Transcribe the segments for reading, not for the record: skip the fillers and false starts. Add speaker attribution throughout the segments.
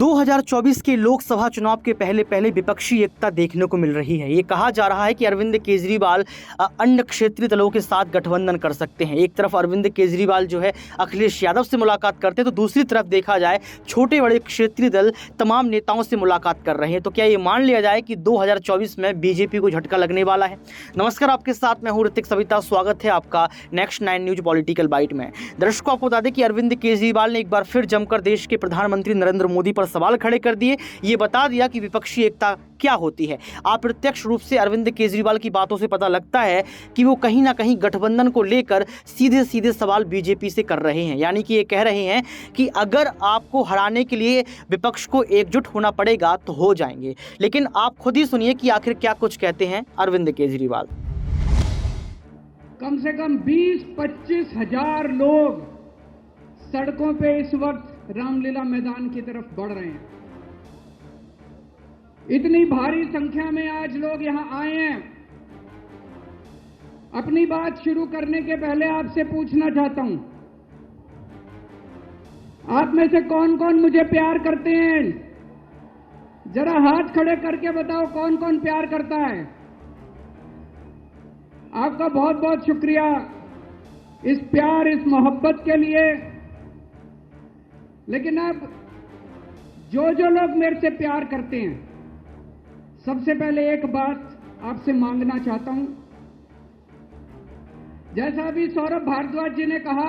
Speaker 1: 2024 के लोकसभा चुनाव के पहले पहले विपक्षी एकता देखने को मिल रही है। ये कहा जा रहा है कि अरविंद केजरीवाल अन्य क्षेत्रीय दलों के साथ गठबंधन कर सकते हैं। एक तरफ अरविंद केजरीवाल जो है अखिलेश यादव से मुलाकात करते हैं, तो दूसरी तरफ देखा जाए छोटे बड़े क्षेत्रीय दल तमाम नेताओं से मुलाकात कर रहे हैं। तो क्या ये मान लिया जाए कि 2024 में बीजेपी को झटका लगने वाला है? नमस्कार, आपके साथ मैं हूं ऋतिक सविता। स्वागत है आपका नेक्स्ट 9 न्यूज पॉलिटिकल बाइट में। दर्शकों, आपको बता दें कि अरविंद केजरीवाल ने एक बार फिर जमकर देश के प्रधानमंत्री नरेंद्र मोदी पर सवाल खड़े कर दिए। ये बता दिया कि विपक्षी एकता क्या होती है। अप्रत्यक्ष रूप से अरविंद केजरीवाल की बातों से पता लगता है कि वो कहीं ना कहीं गठबंधन को लेकर सीधे सीधे सवाल बीजेपी से कर रहे हैं। यानी कि ये कह रहे हैं कि अगर आपको हराने के लिए विपक्ष को एकजुट होना पड़ेगा तो हो जाएंगे। लेकिन आप खुद ही सुनिए कि आखिर क्या कुछ कहते हैं अरविंद केजरीवाल।
Speaker 2: कम से कम 20-25 हजार लोग सड़कों पे इस वक्त रामलीला मैदान की तरफ बढ़ रहे हैं। इतनी भारी संख्या में आज लोग यहां आए हैं। अपनी बात शुरू करने के पहले आपसे पूछना चाहता हूं, आप में से कौन कौन मुझे प्यार करते हैं? जरा हाथ खड़े करके बताओ कौन कौन प्यार करता है। आपका बहुत बहुत शुक्रिया इस प्यार, इस मोहब्बत के लिए। लेकिन अब जो लोग मेरे से प्यार करते हैं, सबसे पहले एक बात आपसे मांगना चाहता हूं। जैसा अभी सौरभ भारद्वाज जी ने कहा,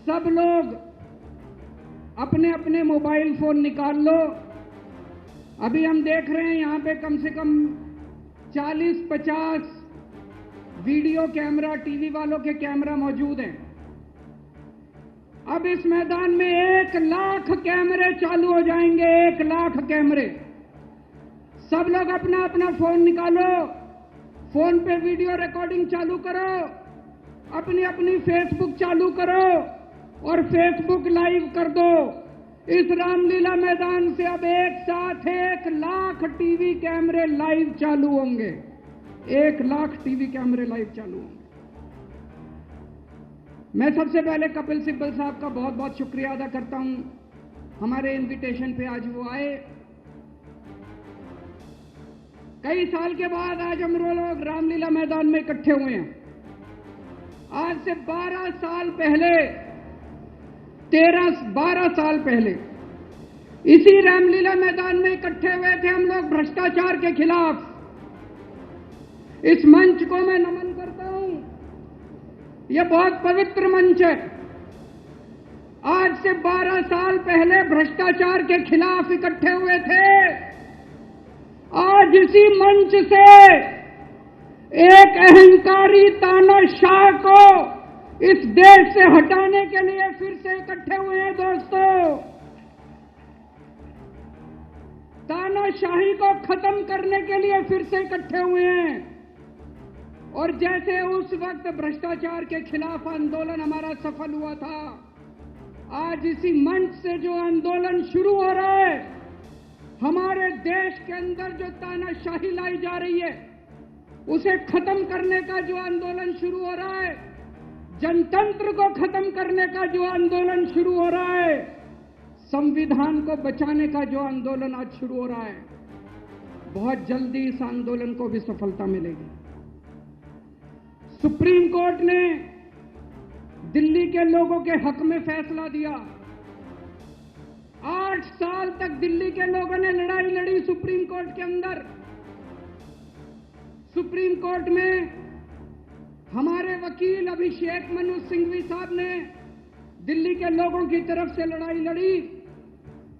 Speaker 2: सब लोग अपने अपने मोबाइल फोन निकाल लो। अभी हम देख रहे हैं यहां पे कम से कम 40-50 वीडियो कैमरा, टीवी वालों के कैमरा मौजूद हैं। अब इस मैदान में 1 लाख कैमरे चालू हो जाएंगे। 1 लाख कैमरे। सब लोग अपना अपना फोन निकालो, फोन पे वीडियो रिकॉर्डिंग चालू करो, अपनी अपनी फेसबुक चालू करो और फेसबुक लाइव कर दो। इस रामलीला मैदान से अब एक साथ 1 लाख टीवी कैमरे लाइव चालू होंगे। 1 लाख टीवी कैमरे लाइव चालू होंगे। मैं सबसे पहले कपिल सिब्बल साहब का बहुत बहुत शुक्रिया अदा करता हूं। हमारे इनविटेशन पे आज वो आए। कई साल के बाद आज हम लोग रामलीला मैदान में इकट्ठे हुए हैं। आज से 12 साल पहले, 12 साल पहले इसी रामलीला मैदान में इकट्ठे हुए थे हम लोग भ्रष्टाचार के खिलाफ। इस मंच को मैं नमन करता हूं। यह बहुत पवित्र मंच है। आज से 12 साल पहले भ्रष्टाचार के खिलाफ इकट्ठे हुए थे। आज इसी मंच से एक अहंकारी तानाशाह को इस देश से हटाने के लिए फिर से इकट्ठे हुए हैं। दोस्तों, तानाशाही को खत्म करने के लिए फिर से इकट्ठे हुए हैं। और जैसे उस वक्त भ्रष्टाचार के खिलाफ आंदोलन हमारा सफल हुआ था, आज इसी मंच से जो आंदोलन शुरू हो रहा है, हमारे देश के अंदर जो तानाशाही लाई जा रही है उसे खत्म करने का जो आंदोलन शुरू हो रहा है, जनतंत्र को खत्म करने का जो आंदोलन शुरू हो रहा है, संविधान को बचाने का जो आंदोलन आज शुरू हो रहा है, बहुत जल्दी इस आंदोलन को भी सफलता मिलेगी। सुप्रीम कोर्ट ने दिल्ली के लोगों के हक में फैसला दिया। 8 साल तक दिल्ली के लोगों ने लड़ाई लड़ी सुप्रीम कोर्ट के अंदर। सुप्रीम कोर्ट में हमारे वकील अभिषेक मनु सिंघवी साहब ने दिल्ली के लोगों की तरफ से लड़ाई लड़ी।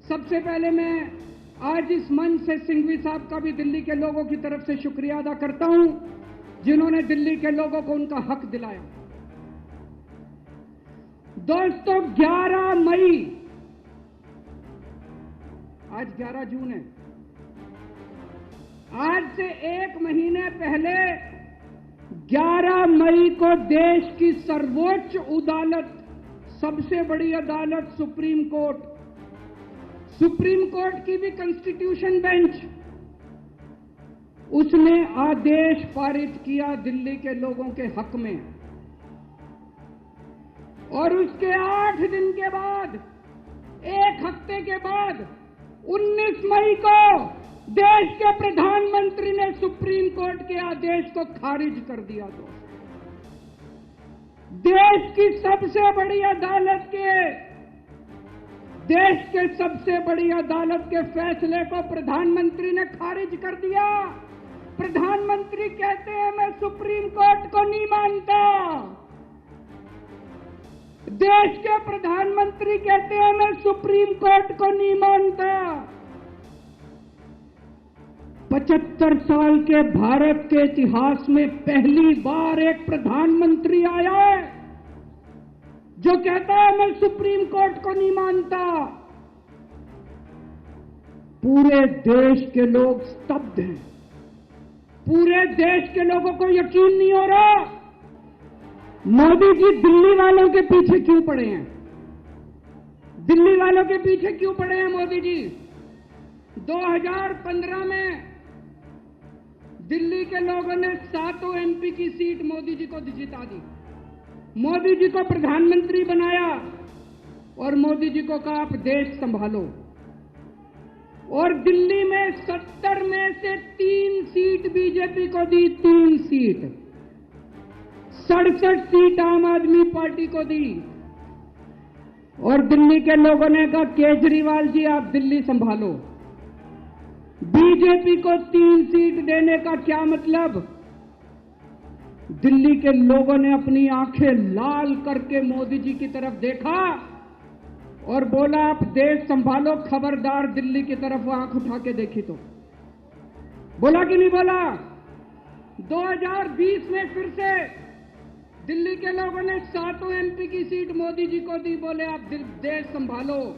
Speaker 2: सबसे पहले मैं आज इस मंच से सिंघवी साहब का भी दिल्ली के लोगों की तरफ से शुक्रिया अदा करता हूं, जिन्होंने दिल्ली के लोगों को उनका हक दिलाया। दोस्तों, 11 मई, आज 11 जून है। आज से 1 महीने पहले 11 मई को देश की सर्वोच्च अदालत, सबसे बड़ी अदालत सुप्रीम कोर्ट की भी कॉन्स्टिट्यूशन बेंच, उसने आदेश पारित किया दिल्ली के लोगों के हक में। और उसके 8 दिन के बाद एक हफ्ते के बाद 19 मई को देश के प्रधानमंत्री ने सुप्रीम कोर्ट के आदेश को खारिज कर दिया। तो देश की सबसे बड़ी अदालत के फैसले को प्रधानमंत्री ने खारिज कर दिया। प्रधानमंत्री कहते हैं मैं सुप्रीम कोर्ट को नहीं मानता। देश के प्रधानमंत्री कहते हैं मैं सुप्रीम कोर्ट को नहीं मानता। 75 साल के भारत के इतिहास में पहली बार एक प्रधानमंत्री आया है जो कहता है मैं सुप्रीम कोर्ट को नहीं मानता। पूरे देश के लोग स्तब्ध हैं। पूरे देश के लोगों को यकीन नहीं हो रहा मोदी जी दिल्ली वालों के पीछे क्यों पड़े हैं। दिल्ली वालों के पीछे क्यों पड़े हैं मोदी जी। 2015 में दिल्ली के लोगों ने 7 एमपी की सीट मोदी जी को जिता दी। मोदी जी को प्रधानमंत्री बनाया और मोदी जी को कहा आप देश संभालो। और दिल्ली में 70 में से 3 सीट बीजेपी को दी, 3 सीट। 67 सीट आम आदमी पार्टी को दी। और दिल्ली के लोगों ने कहा केजरीवाल जी आप दिल्ली संभालो। बीजेपी को 3 सीट देने का क्या मतलब। दिल्ली के लोगों ने अपनी आंखें लाल करके मोदी जी की तरफ देखा और बोला आप देश संभालो, खबरदार दिल्ली की तरफ आंख उठा के देखी तो। बोला कि नहीं बोला। 2020 में फिर से दिल्ली के लोगों ने 7 एमपी की सीट मोदी जी को दी, बोले आप देश संभालो।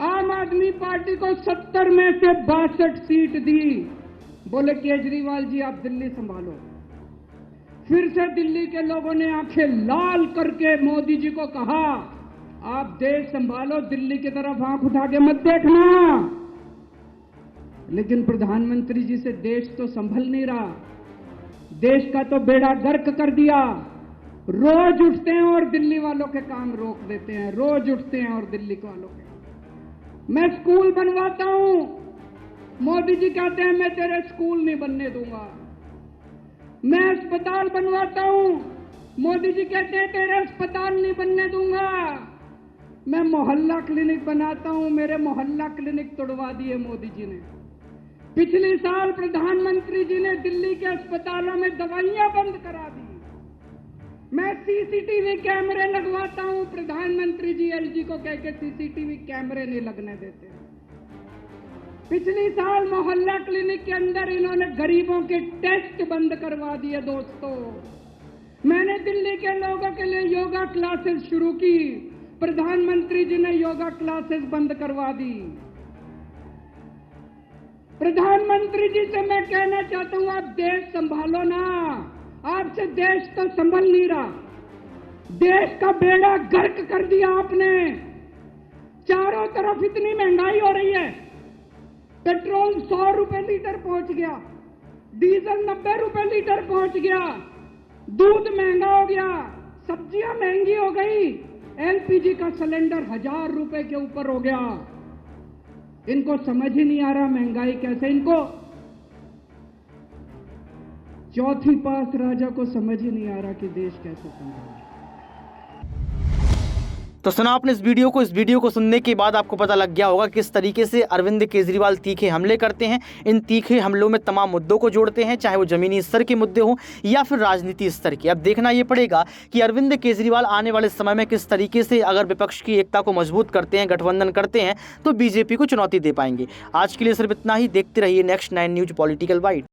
Speaker 2: आम आदमी पार्टी को 70 में से 62 सीट दी, बोले केजरीवाल जी आप दिल्ली संभालो। फिर से दिल्ली के लोगों ने आंखें लाल करके मोदी जी को कहा आप देश संभालो, दिल्ली की तरफ आंख उठा के मत देखना। लेकिन प्रधानमंत्री जी से देश तो संभल नहीं रहा। देश का तो बेड़ा गर्क कर दिया। रोज उठते हैं और दिल्ली वालों के काम रोक देते हैं। रोज उठते हैं और दिल्ली वालों के। मैं स्कूल बनवाता हूं, मोदी जी कहते हैं मैं तेरे स्कूल नहीं बनने दूंगा। मैं अस्पताल बनवाता हूं, मोदी जी कहते हैं तेरे अस्पताल नहीं बनने दूंगा। मैं मोहल्ला क्लिनिक बनाता हूं, मेरे मोहल्ला क्लिनिक तोड़वा दिए मोदी जी ने। पिछले साल प्रधानमंत्री जी ने दिल्ली के अस्पतालों में दवाइयां बंद करा दी। मैं सीसीटीवी कैमरे लगवाता हूं, प्रधानमंत्री जी एलजी को कह के सीसीटीवी कैमरे नहीं लगने देते। पिछले साल मोहल्ला क्लिनिक के अंदर इन्होंने गरीबों के टेस्ट बंद करवा दिए। दोस्तों, मैंने दिल्ली के लोगों के लिए योगा क्लासेस शुरू की, प्रधानमंत्री जी ने योगा क्लासेस बंद करवा दी। प्रधानमंत्री जी से मैं कहना चाहता हूं आप देश संभालो ना। आपसे देश तो संभल नहीं रहा। देश का बेड़ा गर्क कर दिया आपने। चारों तरफ इतनी महंगाई हो रही है। पेट्रोल 100 रुपए लीटर पहुंच गया, डीजल 90 रुपए लीटर पहुंच गया, दूध महंगा हो गया, सब्जियां महंगी हो गई, एलपीजी का सिलेंडर 1000 रुपए के ऊपर हो गया। इनको समझ ही नहीं आ रहा महंगाई कैसे। इनको चौथी पास राजा को समझ ही नहीं आ रहा कि देश कैसे संभाले।
Speaker 1: तो सुना आपने इस वीडियो को सुनने के बाद आपको पता लग गया होगा किस तरीके से अरविंद केजरीवाल तीखे हमले करते हैं। इन तीखे हमलों में तमाम मुद्दों को जोड़ते हैं, चाहे वो जमीनी स्तर के मुद्दे हों या फिर राजनीति स्तर के। अब देखना ये पड़ेगा कि अरविंद केजरीवाल आने वाले समय में किस तरीके से अगर विपक्ष की एकता को मजबूत करते हैं, गठबंधन करते हैं, तो बीजेपी को चुनौती दे पाएंगे। आज के लिए सिर्फ इतना ही। देखते रहिए नेक्स्ट 9 न्यूज पॉलिटिकल बाइट।